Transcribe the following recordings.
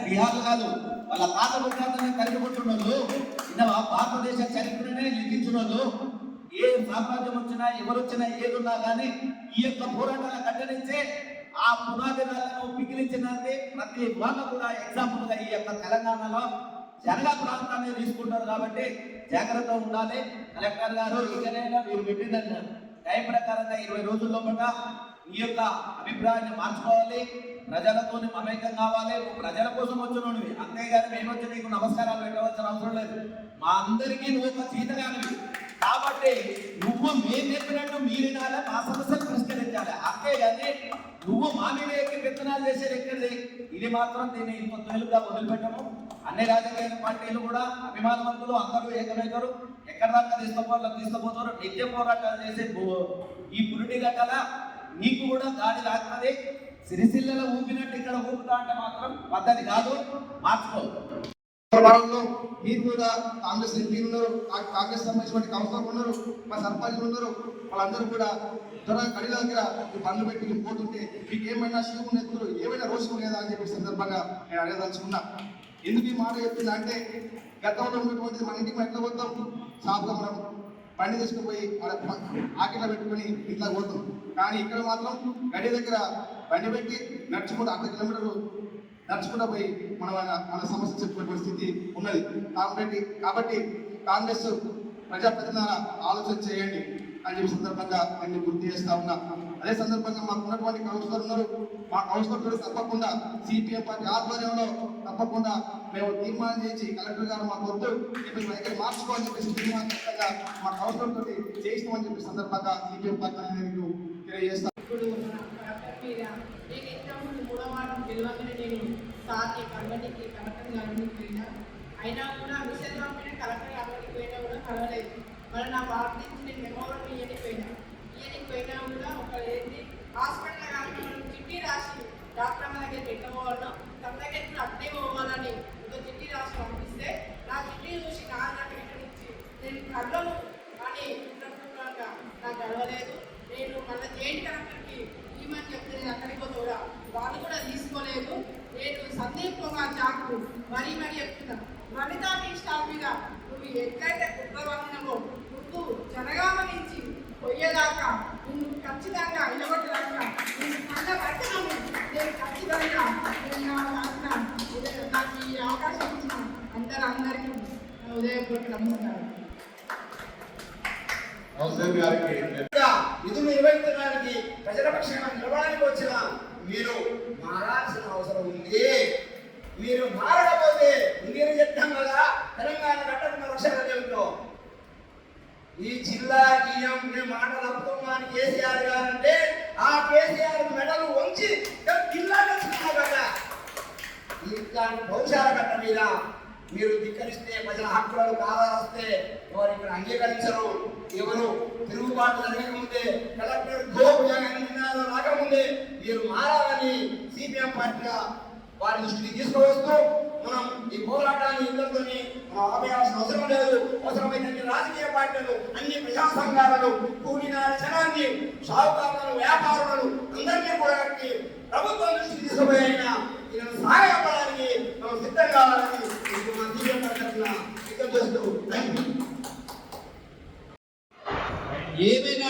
బీహార్లు కాదు, వాళ్ళ పాత పుట్టాలని కలిగిపోతున్నోళ్ళు, భారతదేశ చరిత్రనే లిఖించినోళ్ళు, ఏ సామ్రాజ్యం వచ్చినా ఎవరు వచ్చినా ఏదున్నా కానీ ఈ యొక్క పోరాటాల కట్టడించే ఆ పునాదిరాలను పిగిలించినది ప్రతి వాళ్ళు కూడా ఎగ్జాంపుల్ గా ఈ యొక్క తెలంగాణలో జనగా ప్రాంతాన్ని తీసుకుంటారు. కాబట్టి జాగ్రత్త ఉండాలి. కలెక్టర్ గారు ఇకనైనా మీరు పెట్టిన టైం ప్రకారంగా 20 రోజుల్లో కూడా ఈ యొక్క అభిప్రాయాన్ని మార్చుకోవాలి. ప్రజలతో మమేకం కావాలి. నువ్వు ప్రజల కోసం వచ్చినోడివి, అంతేగాని మేము వచ్చి నీకు నమస్కారాలు పెట్టవలసిన అవసరం లేదు. మా అందరికీ నువ్వు ఒక జీతగానివి కాబట్టి నువ్వు మేము చెప్పినట్టు మీరినాలే, మా సమస్యలు పరిష్కరించాలి. అంతేగాని నువ్వు మా మీద ఎక్కి పెత్తనాలు చేసేది ఎక్కడిది? ఇది మాత్రం దీన్ని ఇంత తేలుగా వదిలిపెట్టము. అన్ని రాజకీయ పార్టీలు కూడా అభిమానవంతులు అందరూ ఏకమవుతారు. ఎక్కడ దాకా తీసుకుపోతారు. నిత్య పోరాటాలు చేసే ఈ పురిటి గట్టల నీకు కూడా దాడి లాగుతుంది. సిరిసిల్లలో ఊపినట్టు ఇక్కడ ఊపుతా అంటే మాత్రం పద్ధతి కాదు, మార్చుకో. మీరు కూడా కాంగ్రెస్ ఎంపీలు ఉన్నారు, కాంగ్రెస్ సంబంధించిన కౌన్సిలర్లు ఉన్నారు, మా సర్పంచ్లు ఉన్నారు. వాళ్ళందరూ కూడా కడిల దగ్గర పనులు పెట్టి పోతుంటే మీకు ఏమైనా శివుని నెత్తులు ఏమైనా రోషం లేదా అని చెప్పి సందర్భంగా నేను అడగదలుచుకున్నా. ఎందుకు ఈ మాట చెప్తున్నా అంటే గతంలో ఉన్నటువంటి మన ఇంటికి ఎట్లా పోతాం, షాప్లో మనం బండి తీసుకుపోయి ఆకిట్లో పెట్టుకుని ఇంట్లో పోతాం. కానీ ఇక్కడ మాత్రం గడి దగ్గర బండి పెట్టి నడుచుకుంటూ 100 కిలోమీటర్లు నడుచుకుంటూ పోయి మన సమస్య చెప్పుకునే పరిస్థితి ఉన్నది. కాబట్టి కాంగ్రెస్ ప్రజాప్రతినిధుల ఆలోచన చేయండి అని చెప్పి సందర్భంగా నేను గుర్తు చేస్తా ఉన్నా. అదే సందర్భంగా మాకు ఉన్నటువంటి కౌన్సిలర్ ఉన్నారు. మా కౌన్సిలర్ తప్పకుండా సిపిఎం పార్టీ ఆధ్వర్యంలో తప్పకుండా మేము తీర్మానం చేసి కలెక్టర్ గారు మాకు వద్దు వైఖరి మార్చుకోవాలని చెప్పేసి తీర్మానంగా మా కౌన్సిలర్ తోటి చేయిస్తామని చెప్పి సందర్భంగా సిపిఎం పార్టీ నేను తెలియజేస్తాను. అయినా కూడా విషయం పంపిన కలెక్టర్ అక్కడికి పోయినా కూడా కలవలేదు. మరి నా వార్డు నుంచి నేను మెమోరం ఇయ్యనిపోయినా కూడా ఒక ఏంటి హాస్పిటల్ కానీ చిట్టి రాసి డాక్టర్ అమ్మ దగ్గర పెట్టబోవడం తమ దగ్గర కూడా అట్టే పోవాలని ఒక చిట్టి రాసి పంపిస్తే నా చిట్టి చూసి నా దగ్గర నుంచి నేను కళ్ళను కానీ నాకు కలవలేదు. నేను మళ్ళీ జైలు కలెక్టర్కి ఇవ్వమని చెప్తే నేను అక్కడికి పోతే కూడా వాళ్ళు కూడా తీసుకోలేదు. నేను సందీప్ కుమార్ చాకు మరీ చెప్తున్నా, వనితా టీ స్టాల్ మీద నువ్వు ఎట్లయితే కుట్రవన్నావో నువ్వు జనగామ నుంచి పొయ్యేదాకా నువ్వు ఖచ్చితంగా నిలబడ్డాక నేను పంట పడుతున్నాను. నేను ఖచ్చితంగా నాకు ఈ అవకాశం ఇచ్చిన అందరికీ ఉదయపూర్వక నమస్కారం. నిధులు నిర్వహించడానికి ప్రజల పక్షాన నిలబడడానికి వచ్చిన మీరు మారాల్సిన అవసరం ఉంది. మీరు మారకపోతే మీరు చెప్తాం కదా తెలంగాణ కట్టకున్న లక్షణంతో ఈ జిల్లా ఈఎంకే మాటలు అప్పుతున్నాను కేసీఆర్ గారంటే ఆ కేసీఆర్ మెడలు వంచి జిల్లా తెచ్చుకున్నా కదా. ఇట్లాంటి భవిష్యాల కట్ట మీద మీరు ధిక్కరిస్తే ప్రజల హక్కులను కావాలొస్తే ఎవరు ఇక్కడ అంగీకరించరు. ఎవరు తిరుగుబాటు జరగకముందే కలెక్టర్ నినాదం రాకముందే మీరు మారాలని సిపిఎం పార్టీగా వారి దృష్టికి తీసుకువస్తూ మనం ఈ పోరాటాన్ని ఇద్దరితోని మనం ఆపేయాల్సిన అవసరం లేదు. అవసరమైనటువంటి రాజకీయ పార్టీలు, అన్ని ప్రజా సంఘాలను, కూలిన జనాన్ని, సాహుకారులను, వ్యాపారులను అందరినీ కూడా ప్రభుత్వం దృష్టికి తీసుకుపోయిన ఈయన సహాయపడడానికి మనం సిద్ధం కావాలని మన సిపిఎం పార్టీ సిద్ధం చేస్తూ ఏమైనా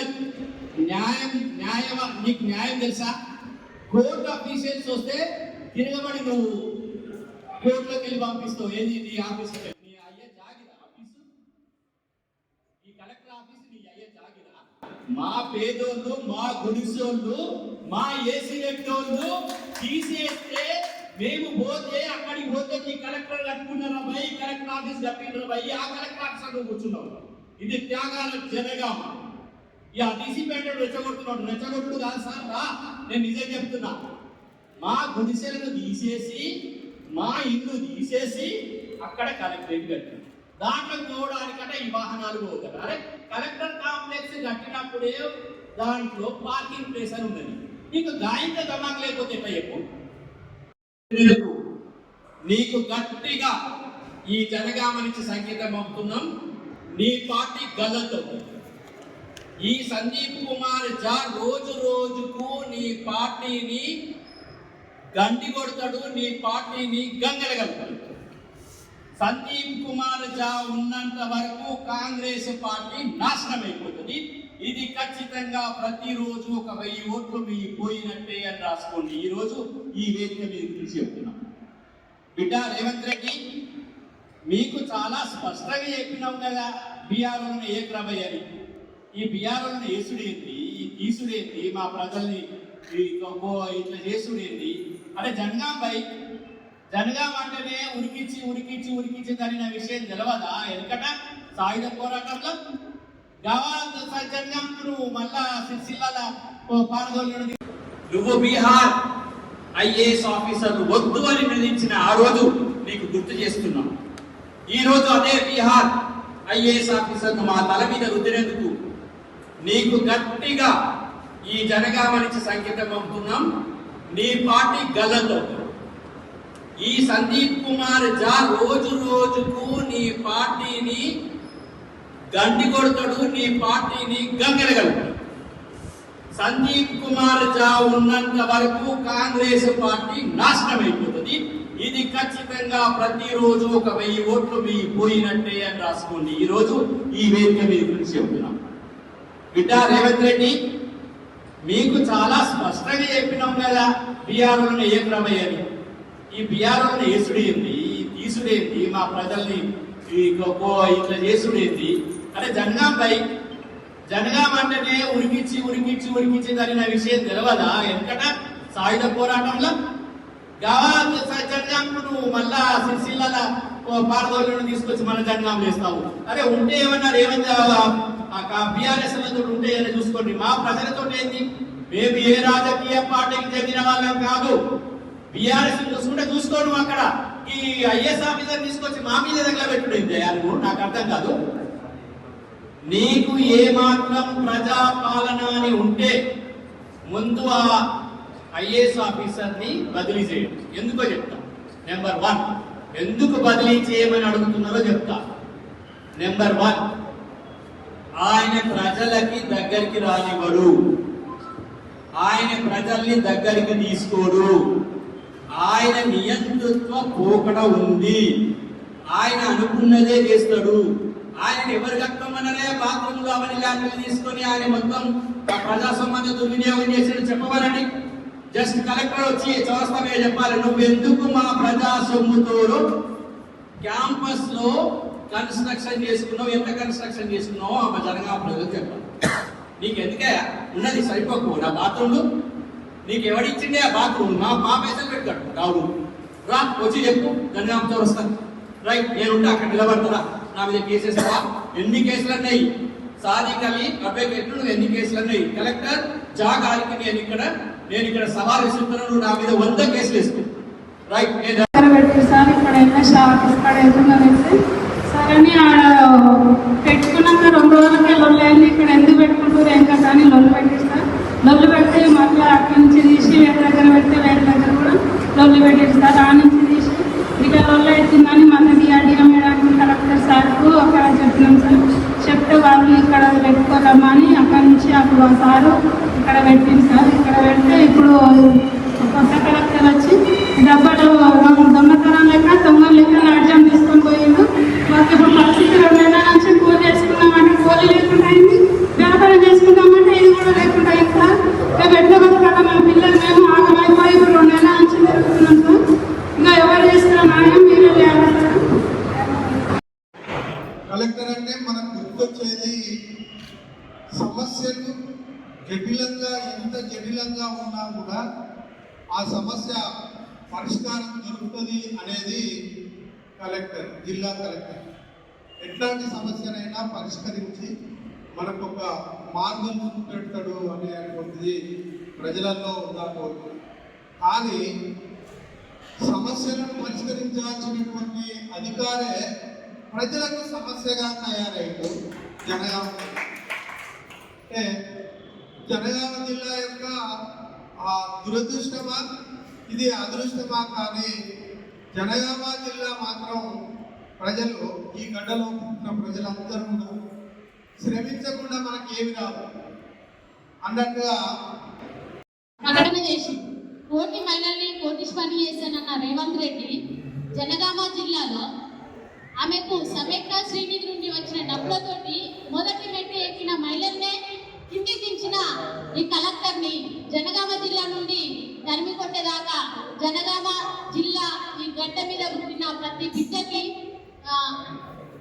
నీకు న్యాయం తెలుసా? కోర్టు అఫీషియల్స్ వస్తే తిరగబడి నువ్వు కోర్టులోకి వెళ్ళి పంపిస్తావు. ఏది నీ ఆఫీసు? నీ అయ్యే జాగిరా ఆఫీసు? ఈ కలెక్టర్ ఆఫీసు నీ అయ్యే జాగిరా? మా పేదోళ్ళు, మా గుడిసోళ్ళు, మా ఏసీ రెట్టోళ్ళు తీసేస్తే మేము పోతే అక్కడికి పోతే ఈ కలెక్టర్ కట్టుకున్నారా భయ్, కలెక్టర్ ఆఫీస్ కట్టినారా భయ్, ఆ కలెక్టర్ ఆఫీస్ నువ్వు కూర్చున్నావు. ఇది త్యాగాల జనగామ. ఇక తీసిపెట్టాడు, రెచ్చగొట్టుడు కాదు సార్. రా, నేను నిజం చెప్తున్నా. మా గుడిసెలను తీసేసి మా ఇల్లు తీసేసి అక్కడ కలెక్టరేట్ కట్టారు. దాంట్లో పోవడానికంటే ఈ వాహనాలు పోవు కదా. అరే కలెక్టర్ కాంప్లెక్స్ కట్టినప్పుడే దాంట్లో పార్కింగ్ ప్లేస్ అని ఉన్నది. నీకు గాయంతో దమాకు లేకపోతే ఎట్లా చెప్పు? నీకు గట్టిగా ఈ జనగామ నుంచి సంకేతం పంపుతున్నాం. నీ పార్టీ గల్లతో ఈ సందీప్ కుమార్ జా రోజు రోజుకు నీ పార్టీని గండి కొడతాడు, నీ పార్టీని గంగలగలుగుతాడు. సందీప్ కుమార్ ఝా ఉన్నంత వరకు కాంగ్రెస్ పార్టీ నాశనం అయిపోతుంది. ఇది ఖచ్చితంగా ప్రతిరోజు 1000 ఓట్లు మీ పోయినట్టే అని రాసుకోండి. ఈ రోజు ఈ వేదిక మీద గురించి చెప్తున్నాం. బిడ్డ రేవంత్ రెడ్డి, మీకు చాలా స్పష్టంగా చెప్పినాం కదా, బీఆర్ఓలను ఏ క్రమయ్య అని. ఈ బీఆర్ఓలను వేసుడేంటి, ఈ తీసుడేంటి, మా ప్రజల్ని ఇట్లా చేసుడేంటి అంటే జనగాం అంటేనే ఉరికించి తరిన విషయం తెలవదా? ఎందుకట సాయుధ పోరాటంలో జనగాంను మళ్ళా సిరిసిల్ల పాల్గొనడం. నువ్వు బీహార్ ఐఏఎస్ ఆఫీసర్లు వద్దు అని నిర్ణయించిన ఆ రోజు నీకు గుర్తు చేస్తున్నాం. ఈ రోజు అదే బీహార్ ఐఏఎస్ ఆఫీసర్ను మా తల మీద రుద్దినందుకు నీకు గట్టిగా ఈ జనగామ నుంచి సంకేతం పంపుతున్నాం. నీ పార్టీ గల్లతో ఈ సందీప్ కుమార్ ఝా రోజుకు నీ పార్టీని గండి కొడతాడు, నీ పార్టీని గంగలగలుగుతాడు. సందీప్ కుమార్ ఝా ఉన్నంత వరకు కాంగ్రెస్ పార్టీ నాశనం అయిపోతుంది. ఇది ఖచ్చితంగా ప్రతిరోజు 1000 ఓట్లు మీ పోయినట్టే అని రాసుకోండి. ఈ రోజు ఈ వేదిక మీద గురించి చెప్తున్నాం. బిడ్డ రేవంత్ రెడ్డి, మీకు చాలా స్పష్టంగా చెప్పినాం కదా, బీఆర్ఓలను ఏ క్రమయ్యని. ఈ బీఆర్ఓలను వేసుడేంటి, తీసుడేంటి, మా ప్రజల్ని ఇట్లా చేసుడేంటి అంటే జనగాం అంటేనే ఉరికించి తరిన విషయం తెలవదా? ఎందుకట సాయుధ పోరాటంలో జనగాంను మళ్ళా సిరిసిల్ల పాల్గొనలను తీసుకొచ్చి మన జనగాం వేస్తావు. అరే ఉంటే ఏమన్నారు, బీఆర్ఎస్ ఉంటే అని చూసుకోండి. మా ప్రజలతో ఏంది, మేము ఏ రాజకీయ పార్టీకి చెందిన వాళ్ళం కాదు. బీఆర్ఎస్ చూసుకుంటే చూసుకోండి. అక్కడ ఈ ఐఏఎస్ ఆఫీసర్ తీసుకొచ్చి మా మీద దగ్గర పెట్టుడైంది నాకు అర్థం కాదు. నీకు ఏ మాత్రం ప్రజాపాలన అని ఉంటే ముందు ఆ ఐఏఎస్ ఆఫీసర్ని బదిలీ చేయండి. ఎందుకో చెప్తా. నెంబర్ 1, ఎందుకు బదిలీ చేయమని అడుగుతున్నారో చెప్తా. నెంబర్ 1, ఆయన ప్రజలకి దగ్గరికి రానివ్వడు, ఆయన ప్రజల్ని దగ్గరికి తీసుకోడు, ఆయన నియంతృత్వ పోకడ ఉంది, ఆయన అనుకున్నదే చేస్తాడు. ఆయన ఎవరు కట్టమనలే బాత్రూంలో అవన్నీ ల్యాండ్లు తీసుకొని ఆయన మొత్తం ప్రజా సంబంధ దుర్వినియోగం చేసి చెప్పవాలని జస్ట్ కలెక్టర్ వచ్చి చౌరస్తా మీద చెప్పాలి, నువ్వు ఎందుకు మా ప్రజా సొమ్ముతో క్యాంపస్ లో కన్స్ట్రక్షన్ చేసుకున్నావు, ఎంత కన్స్ట్రక్షన్ చేసుకున్నావు ఆ జనగామ ప్రజలకు చెప్పాలి. నీకు ఎందుకే ఉన్నది సరిపోకు నా బాత్రూమ్లు, నీకు ఎవడిచ్చిండే ఆ బాత్రూమ్ మా పైసలు పెడతాడు రావు, రా వచ్చి చెప్పు జనగామ చౌరస్తా. రైట్, నేనుంటే అక్కడ నిలబడతారా, నా మీద కేసేస్తావా? ఎన్ని కేసులు అన్నాయి సాధికలి అడ్వకేట్లు, నువ్వు ఎన్ని కేసులు అన్నాయి? కలెక్టర్ జాగారికి నేను ఇక్కడ సవాల్ ఇస్తున్నాను, నా మీద 100 కేసులు వేసుకో. రైట్, సార్ ఇక్కడ ఇక్కడ ఎదురుగా పెడితే సరే అని ఆడ పెట్టుకున్నాక 2 రోజులకే లొల్లు అయింది. ఇక్కడ ఎందుకు పెట్టుకుంటారు ఇంకా కానీ లొల్లు పెట్టిస్తారు. లొల్లు పెడితే మళ్ళీ అక్కడి నుంచి తీసి వేరే దగ్గర పెడితే వేరే దగ్గర కూడా లొల్లు పెట్టిస్తారు. ఆ నుంచి తీసి ఇక లొల్లు అవుతుందని మళ్ళీ డిఆర్డిఓ మేడానికి కలెక్టర్ సార్కు అక్కడ చెప్పినాం సార్. చెప్తే వాళ్ళు ఇక్కడ పెట్టుకోరమ్మని అక్కడి నుంచి అప్పుడు ఆ సారు ఇక్కడ పెట్టింది సార్. ఇక్కడ పెడితే ఇప్పుడు కొత్త కలెక్టర్ వచ్చి డబ్బాలు దొంగతనం లెక్క దొంగల లెక్క నాట్యం తీసుకొని పోయిండు. మాకు ఇప్పుడు పరిస్థితి 2 నెలల నుంచి కూలి చేసుకున్నామంటే కూలి లేకుండా అయింది, వ్యాపారం చేసుకుంటామంటే ఇది కూడా లేకుండా అయింది సార్. మేము ఎట్లా బతకాలి, మా పిల్లలు మేము ఆగమైపోయి 2 నెలల నుంచి జరుగుతున్నాం సార్. ఇంకా ఎవరు చేస్తున్న న్యాయం మీరే చేయాలి సార్. కలెక్టర్ అంటే మనకు గుర్తొచ్చేది సమస్యలు ఎంత జటిలంగా ఉన్నా కూడా ఆ సమస్య పరిష్కారం దొరుకుతుంది అనేది కలెక్టర్, జిల్లా కలెక్టర్. ఎట్లాంటి సమస్యనైనా పరిష్కరించి మనకు ఒక మార్గం చూపెడతాడు అనేటువంటిది ప్రజలలో ఉందాము. కానీ సమస్యలను పరిష్కరించాల్సినటువంటి అధికారే ప్రజలకు సమస్యగా తయారయ్యాడు జనగామ. అంటే జనగామ జిల్లా యొక్క ఆ దురదృష్టమా ఇది అదృష్టమా కానీ జనగామ జిల్లా మాత్రం ప్రజలు, ఈ గడ్డలో పుట్టిన ప్రజలందరూ కూడా శ్రమించకుండా మనకి ఏమి రాదు అన్నట్టుగా ప్రకటన చేసి కోటి మహిళల్ని కోటీశ్వరిని చేశానన్న రేవంత్ రెడ్డి జనగామ జిల్లాలో ఆమెకు సమైక్య శ్రేణి నుండి వచ్చిన డబ్బులతోటి మొదటి మెట్టు ఎక్కిన మహిళల్నే కింది దించిన ఈ కలెక్టర్ని జనగామ జిల్లా నుండి తరిమి కొట్టేదాకా జనగామ జిల్లా ఈ గడ్డ మీద పుట్టిన ప్రతి బిడ్డకి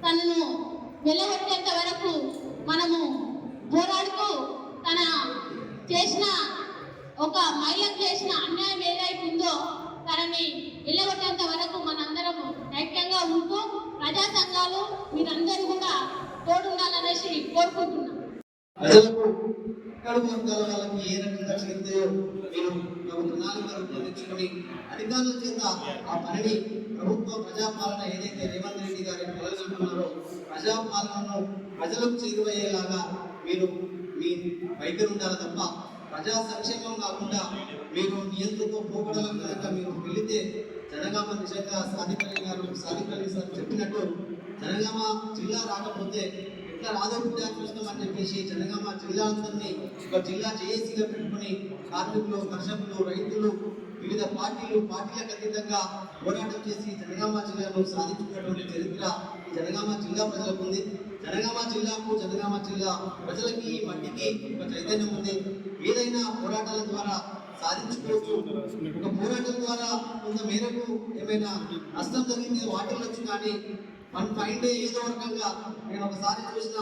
తనను వెలగొట్టేంత వరకు మనము పోరాడుతూ తన చేసిన ఒక మహిళకు చేసిన అన్యాయం ఏదైతుందో తనని వెళ్ళగొట్టేంత వరకు మనందరం ఐక్యంగా ఉంటూ ప్రజా సంఘాలు మీరందరూ కూడా తోడుండాలనేసి కోరుకుంటున్నాం. ప్రజలకు కడుపు వర్గాల వాళ్ళకి ఏ రకంగా చెందో మీరు ప్రణాళిక రూపొందించుకొని అధికారుల చేత ఆ పనిని ప్రభుత్వ ప్రజాపాలన ఏదైతే రేవంత్ రెడ్డి గారి ప్రజలున్నారో ప్రజాపాలనను ప్రజలకు చేరువయ్యేలాగా మీరు మీ వైఖరి ఉండాలి తప్ప ప్రజా సంక్షేమం కాకుండా మీరు నియంత్రణతో పోకడల కనుక మీరు వెళితే జనగామ నిజంగా సాధికారి సార్ చెప్పినట్టు జనగామ జిల్లా రాకపోతే ఎట్లా రాదో బిడ్డ చూస్తామని చెప్పేసి జనగామ జిల్లా అందరినీ ఒక జిల్లా జేఏసీగా పెట్టుకుని కార్మికులు కర్షకులు రైతులు వివిధ పార్టీలకు అతీతంగా పోరాటం చేసి జనగామ జిల్లాను సాధించుకున్నటువంటి చరిత్ర ఈ జనగామ జిల్లా ప్రజలకు ఉంది. జనగామ జిల్లా ప్రజలకి ఈ మట్టికి ఒక చైతన్యం ఉంది. ఏదైనా పోరాటాల ద్వారా సాధించుకోవచ్చు. ఒక పోరాటం ద్వారా కొంత మేరకు ఏమైనా నష్టం జరిగింది వాటిల్లొచ్చు, కానీ మన ఫైన్ డే ఏదో రకంగా నేను ఒకసారి చూసిన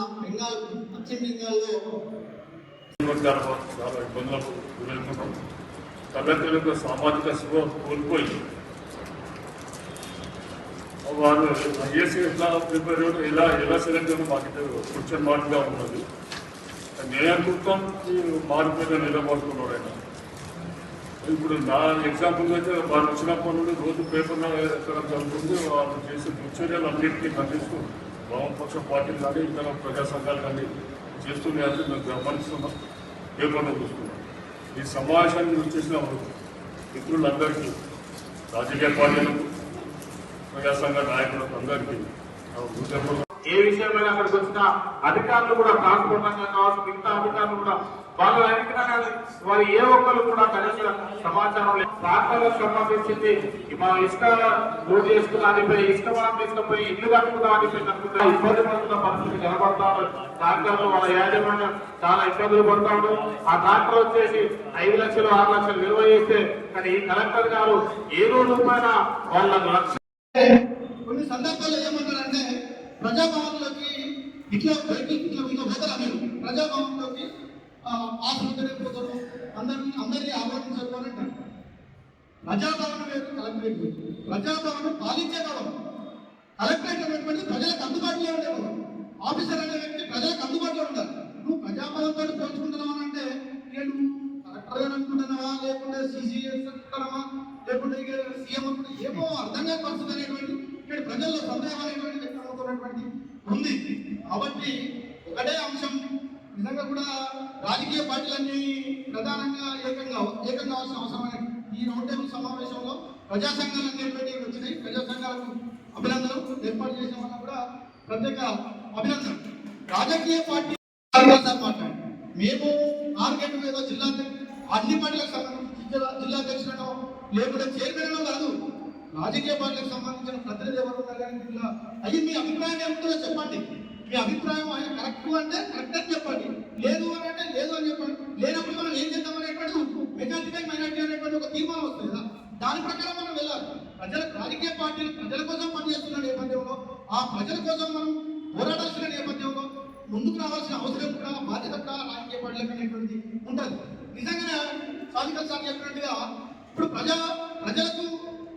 పశ్చిమ బెంగాల్లో చాలా ఇబ్బందులకు గురవుతున్నాం. తల్లిదండ్రులకు సామాజిక స్పృహ కోల్పోయి వారు ఐఏసీ ఎట్లా ప్రిపేర్ ఎలా సెలెక్ట్ అయ్యారో మాకు క్వశ్చన్ మార్క్గా ఉన్నది. న్యాయకృతం మార్పు మీద నిలబడుతున్నాడు ఆయన. ఇప్పుడు నా ఎగ్జాంపుల్ అయితే వాళ్ళు వచ్చినప్పటి నుండి రోజు పేపర్లో ఎక్కడ జరుగుతుంది, వాళ్ళు చేసే దుశ్చర్యలు అన్నింటినీ ఖండిస్తూ వామపక్ష పార్టీలు కానీ ఇతర ప్రజా సంఘాలు కానీ చేస్తున్నాయని మేము గమనిస్తున్నాం, పేపర్లో చూస్తున్నాం. ఈ సమావేశానికి వచ్చేసిన మిత్రులందరికీ, రాజకీయ పార్టీలకు, ప్రజా సంఘ నాయకులకు అందరికీ ఏ విషయమైనా అక్కడికి వచ్చిన అధికారులు కూడా ట్రాన్స్పోర్ట్ రంగం కావచ్చు, మిగతా అధికారులు కూడా వాళ్ళు అడిగినా కానీ వారు ఏ ఒక్కరు కూడా కనీస సమాచారం లేదు. ట్రాక్టర్లకు సంబంధించింది మన ఇసుక లోడ్ చేసుకున్న దానిపై ఇసుక మనం తీసుకుపోయి ఇల్లు కట్టుకున్న దానిపై కట్టుకుంటే ఇబ్బంది పడుతున్న పరిస్థితి కనబడతా ఉన్నారు. ట్రాక్టర్లు వాళ్ళ యాజమాన్యం చాలా ఇబ్బందులు పడుతూ ఉంటారు. ఆ ట్రాక్టర్ వచ్చేసి 5 లక్షలు 6 లక్షలు విలువ చేస్తే, కానీ ఈ కలెక్టర్ గారు ఏదో రూపాయన వాళ్ళ లక్ష కొన్ని సందర్భాల్లో ఏమంటారంటే ప్రజాభవన్లోకి ఇట్లా పోతారా మీరు, ప్రజాభవన్లోకి ఆసుపత్రి పోతారు, అందరినీ ఆహ్వానించారు అని అంటారు. ప్రజాభవన్ వేరు, కలెక్టరేట్ వేరు. ప్రజాభవన్ పాలించే భవనం, కలెక్టరేట్ అనేటువంటి ప్రజలకు అందుబాటులో ఉండే భవనం. ఆఫీసర్ అనే వ్యక్తి ప్రజలకు అందుబాటులో ఉండాలి. నువ్వు ప్రజాభవన్తో పోల్చుకుంటున్నావు అని అంటే నువ్వు కలెక్టర్ అనుకుంటున్నావా, లేకుంటే సిసిఎస్ అనుకుంటున్నావా, లేకుంటే సీఎం అనుకుంటే ఏమో అర్థం కాని పరిస్థితి అనేటువంటి ఇక్కడ ప్రజల్లో సందేహం అనేటువంటి వ్యక్తమవుతున్నటువంటి ఉంది. కాబట్టి ఒకటే అంశం, నిజంగా కూడా రాజకీయ పార్టీలన్నీ ప్రధానంగా ఏకంగా అవసరమైన ఈ రౌండ్ టేబుల్ సమావేశంలో ప్రజా సంఘాలన్నీ వచ్చినాయి. ప్రజా సంఘాలకు అభినందనలు. ఏర్పాటు చేసిన వల్ల కూడా ప్రత్యేక అభినందనలు. రాజకీయ పార్టీ మాట్లాడి మేము మార్కెట్ మీద జిల్లా అన్ని పార్టీలకు సంబంధించి జిల్లా అధ్యక్షులను లేకుంటే చైర్మన్ కాదు, రాజకీయ పార్టీలకు సంబంధించిన ప్రతినిధి ఎవరు ఉన్నారు కానీ జిల్లా అయ్యి మీ అభిప్రాయం ఏముంటుందో చెప్పండి. మీ అభిప్రాయం ఆయన కరెక్ట్ అంటే కరెక్ట్ అని చెప్పండి, లేదు అని అంటే లేదు అని చెప్పండి. లేనప్పుడు మనం ఏం చేద్దాం అనేటువంటి మెజారిటీ మైనారిటీ అనేటువంటి ఒక తీర్మానం వస్తుంది కదా, దాని ప్రకారం మనం వెళ్ళాలి. రాజకీయ పార్టీలు ప్రజల కోసం పనిచేస్తున్న నేపథ్యంలో, ఆ ప్రజల కోసం మనం పోరాడాల్సిన నేపథ్యంలో ముందుకు రావాల్సిన అవసరం కూడా, బాధ్యత కూడా రాజకీయ పార్టీలకు అనేటువంటి ఉంటుంది. నిజంగానే సాధికారు సార్ చెప్పినట్టుగా ఇప్పుడు ప్రజలకు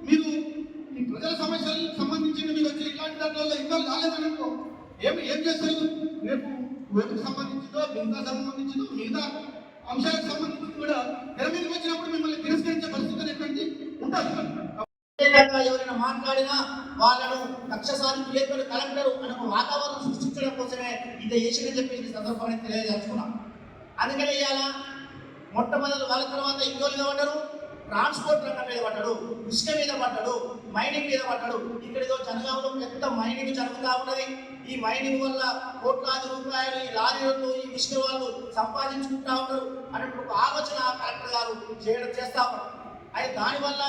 మీరు ఈ ప్రజల సమస్యలకు సంబంధించిన మీరు వచ్చి ఇలాంటి దాంట్లో ఇన్వాల్వ్ కాలేదనుకో ఏం చేస్తారు? రేపు ఓటుకు సంబంధించిందో, మిగతా సంబంధించిందో, మిగతా అంశాలకు సంబంధించి కూడా తెర మీదకి వచ్చినప్పుడు మిమ్మల్ని తిరస్కరించే పరిస్థితి అనేటువంటి ఉంటుంది. ఎవరైనా మాట్లాడినా వాళ్ళను కక్ష సాధింపు ఏర్పడి కలెక్టర్ అనే వాతావరణం సృష్టించడం కోసమే ఇది చేసిన చెప్పేసి సందర్భాన్ని తెలియజేస్తున్నాం. అందుకని ఇవాళ మొట్టమొదటి వాళ్ళ తర్వాత ఇంకోలుగా పడ్డారు, ట్రాన్స్పోర్ట్ రంగం మీద పడ్డాడు, ఇసుక మీద పడ్డాడు, మైనింగ్ మీద పడ్డాడు. ఇక్కడితో జనగామలో పెద్ద మైనింగ్ జరుగుతూ ఉన్నది. ఈ మైనింగ్ వల్ల కోట్లాది రూపాయలు ఈ లారీలతో ఈ ఇసుక వాళ్ళు సంపాదించుకుంటా ఉన్నారు అనేటువంటి ఒక ఆలోచన కలెక్టర్ గారు చేస్తా ఉన్నారు. అయితే దానివల్ల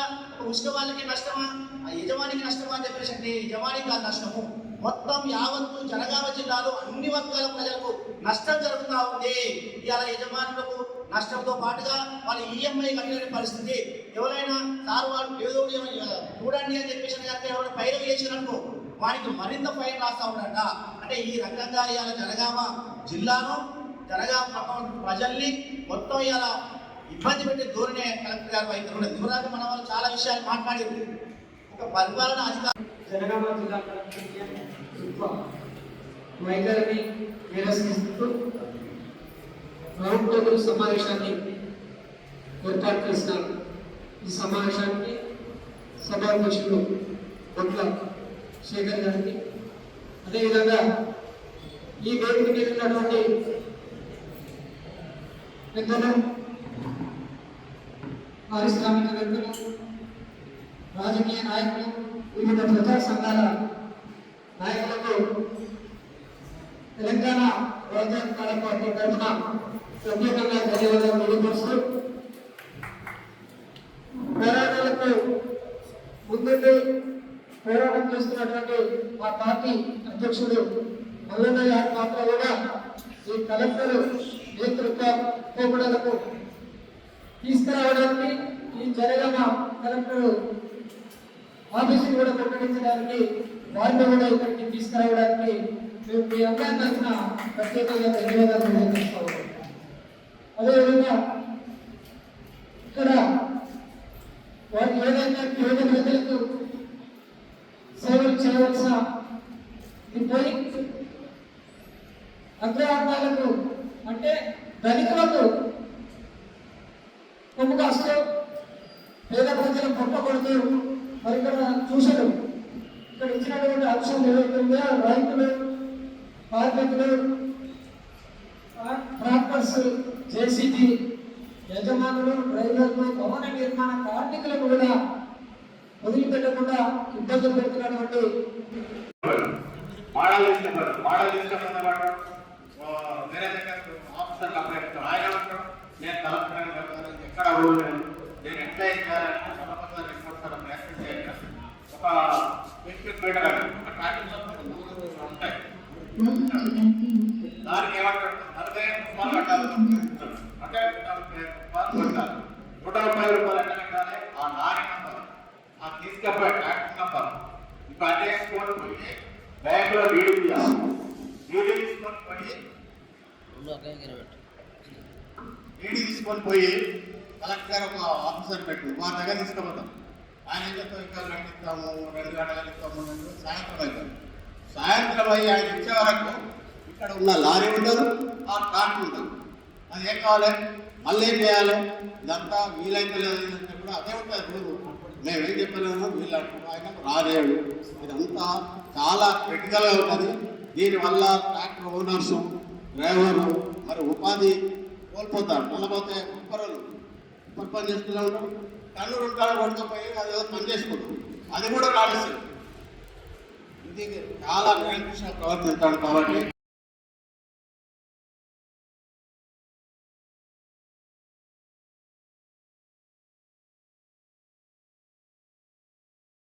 ఉసుక వాళ్ళకి నష్టమా, ఆ యజమానికి నష్టమా అని చెప్పేసి అంటే యజమానికి కాదు నష్టము, మొత్తం యావత్తు జనగామ జిల్లాలో అన్ని వర్గాల ప్రజలకు నష్టం జరుగుతూ ఉంది. ఇవాళ యజమానులకు నష్టంతో పాటుగా వాళ్ళ ఈఎంఐ కట్టలేని పరిస్థితి. ఎవరైనా సార్ వాళ్ళు ఏదో చూడండి అని చెప్పేసి కనుక ఎవరైనా పైరవి చేసిననుకో వానికి మరింత ఫైన్ రాస్తా ఉన్నాడ. అంటే ఈ రకంగా ఇవాళ జనగామ జిల్లాను జనగామ ప్రజల్ని మొత్తం ఇవాళ ఇబ్బంది పెట్టే ధోరణి కలెక్టర్ గారు అయితే ఉన్నది. ఇవరాక మన వాళ్ళు చాలా విషయాలు మాట్లాడారు. ఒక పరిపాలన అధికారం జనగామ జిల్లా వైఖరిని నిరసిస్తూ రౌండ్ టేబుల్ సమావేశాన్ని ఏర్పాటు చేసినారు. ఈ సమావేశానికి సభాధ్యక్షులు బొట్ల శేఖర్ గారికి, అదేవిధంగా ఈ వేదిక మీద ఉన్నటువంటి పెద్దలు, పారిశ్రామికవేత్తలు, రాజకీయ నాయకులు, వివిధ ప్రజా సంఘాల నాయకులకు తెలంగాణ రాజ్యాంగ పార్టీ తరఫున ప్రత్యేకంగా ధన్యవాదాలు తెలియపరుస్తూ పోరాటాలకు ముందుండి పోరాటం చేస్తున్నటువంటి మా పార్టీ అధ్యక్షుడు మల్లన్న గారి పాత్ర కూడా ఈ కలెక్టర్ నేతృత్వ పోకడలకు తీసుకురావడానికి, ఈ జనగామ కలెక్టర్ ఆఫీసును కూడా ప్రకటించడానికి, వారిని కూడా ఇక్కడికి తీసుకురావడానికి మేము మీ అందరి తరఫున ప్రత్యేకంగా ధన్యవాదాలు తెలియజేస్తా ఉన్నాం. అదేవిధంగా ఇక్కడ వారికి ఏదైతే పేద ప్రజలకు సేవలు చేయవలసిన పోయి అగ్రవర్గాలకు అంటే ధనికులకు కొమ్ము కాస్తూ పేద ప్రజలు పొట్టబడుతూ మరి ఇక్కడ చూసడు ఇక్కడ ఇచ్చినటువంటి అంశం ఏదైతుందో రైతులు, కార్మికులు, ట్రాక్టర్స్, జేసీబీ యజమానులు, డ్రైవర్లు, భవన నిర్మాణ కార్మికులను కూడా వదిలిపెట్టకుండా ఇబ్బందులు పెడుతున్నటువంటి మోడల్ వేరే దగ్గర ఆఫీసర్లు అప్లై చేస్తాను. ఆయన అంటారు నేను కలెక్టర్ ఎక్కడ అవ్వలేదు, నేను ఎట్లా చేయాలని సభపంగా రిపోర్ట్ ప్రయత్నం చేయాలి. ఒక 50 మీటర్ ఉంటాయి, దానికి ఏమంటారు 45 రూపాయలు కట్టాలి. అంటే 130 రూపాయలు ఎట్లా కట్టాలి? ఆ లారీ నంబర్, ఆ తీసుకపోయే ట్రాక్టర్ నంబర్ ఇప్పుడు అన్నీ వేసుకొని పోయి బ్యాంకులో డీడీ తీయాలి. డీడీ తీసుకొని పోయి కలెక్టర్ గారు ఒక ఆఫీసర్ పెట్టి వారి దగ్గర తీసుకుపోతాం. ఆయన ఏం చెప్తాం, ఇంకా కట్టిస్తాము, 2 గంటలు ఇస్తాము, సాయంత్రం అవుతాం. సాయంత్రం అయ్యి ఆయన ఇచ్చే వరకు ఇక్కడ ఉన్న లారీ ఉండదు, ఆ ట్రాక్టర్ ఉండదు. అది ఏం కావాలి, మళ్ళీ ఏం చేయాలి? ఇదంతా వీలైతే లేదంటే కూడా అదే ఉంటుంది రూలు. మేమేం చెప్పలేము, వీళ్ళు అంటున్నాం, ఆయన రాలేడు. ఇదంతా చాలా క్రిటికల్గా ఉంటుంది. దీనివల్ల ట్రాక్టర్ ఓనర్సు, డ్రైవర్లు మరి ఉపాధి కోల్పోతారు. నల్లపోతే ఉప్పర్ పని చేస్తూనే ఉంటారు. కళ్ళు 2 కాళ్ళు కొట్టుకుపోయి అది ఏదో పని చేసుకుంటాం, అది కూడా కాలుస్తుంది. ఇది చాలా నిరంకుశంగా ప్రవర్తించాడు కాబట్టి